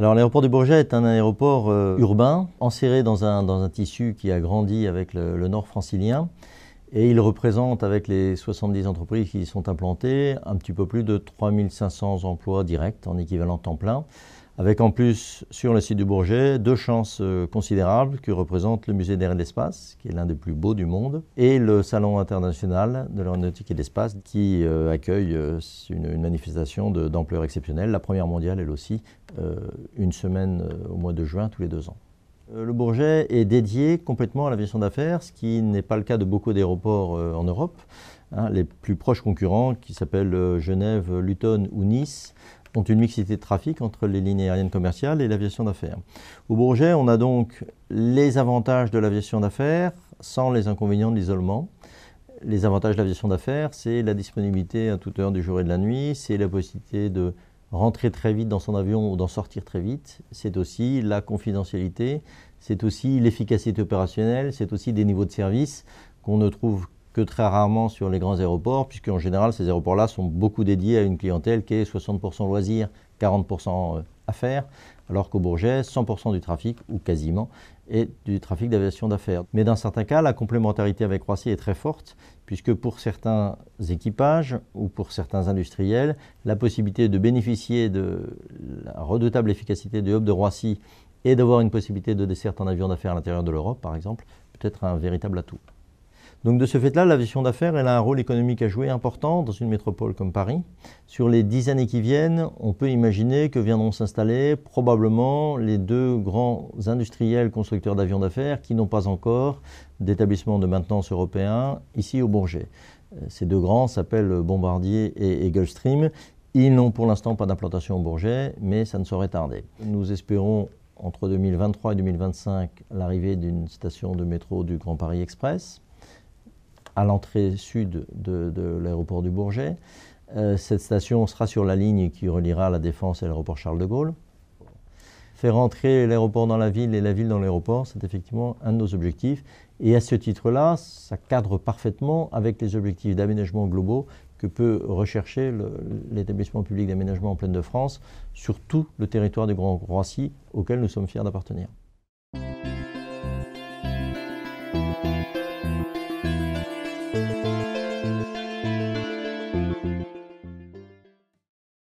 Alors l'aéroport du Bourget est un aéroport urbain, enserré dans un tissu qui a grandi avec le nord francilien. Et il représente, avec les 70 entreprises qui y sont implantées, un petit peu plus de 3500 emplois directs en équivalent temps plein, avec en plus, sur le site du Bourget, deux chances considérables que représentent le musée d'air et de l'espace, qui est l'un des plus beaux du monde, et le Salon international de l'aéronautique et de l'espace, qui accueille une manifestation d'ampleur exceptionnelle, la première mondiale, elle aussi, une semaine au mois de juin, tous les 2 ans. Le Bourget est dédié complètement à l'aviation d'affaires, ce qui n'est pas le cas de beaucoup d'aéroports en Europe. Les plus proches concurrents, qui s'appellent Genève, Luton ou Nice, ont une mixité de trafic entre les lignes aériennes commerciales et l'aviation d'affaires. Au Bourget, on a donc les avantages de l'aviation d'affaires sans les inconvénients de l'isolement. Les avantages de l'aviation d'affaires, c'est la disponibilité à toute heure du jour et de la nuit, c'est la possibilité de rentrer très vite dans son avion ou d'en sortir très vite, c'est aussi la confidentialité, c'est aussi l'efficacité opérationnelle, c'est aussi des niveaux de service qu'on ne trouve que très rarement sur les grands aéroports, puisque en général ces aéroports-là sont beaucoup dédiés à une clientèle qui est 60% loisirs, 40% affaires, alors qu'au Bourget, 100% du trafic, ou quasiment, est du trafic d'aviation d'affaires. Mais dans certains cas, la complémentarité avec Roissy est très forte, puisque pour certains équipages ou pour certains industriels, la possibilité de bénéficier de la redoutable efficacité du hub de Roissy et d'avoir une possibilité de desserte en avion d'affaires à l'intérieur de l'Europe, par exemple, peut être un véritable atout. Donc de ce fait-là, l'aviation d'affaires elle a un rôle économique à jouer important dans une métropole comme Paris. Sur les 10 années qui viennent, on peut imaginer que viendront s'installer probablement les deux grands industriels constructeurs d'avions d'affaires qui n'ont pas encore d'établissement de maintenance européen ici au Bourget. Ces deux grands s'appellent Bombardier et Gulfstream. Ils n'ont pour l'instant pas d'implantation au Bourget, mais ça ne saurait tarder. Nous espérons entre 2023 et 2025 l'arrivée d'une station de métro du Grand Paris Express à l'entrée sud de l'aéroport du Bourget. Cette station sera sur la ligne qui reliera la Défense et l'aéroport Charles de Gaulle. Faire entrer l'aéroport dans la ville et la ville dans l'aéroport, c'est effectivement un de nos objectifs. Et à ce titre-là, ça cadre parfaitement avec les objectifs d'aménagement globaux que peut rechercher l'établissement public d'aménagement en Plaine-de-France sur tout le territoire du Grand Roissy auquel nous sommes fiers d'appartenir.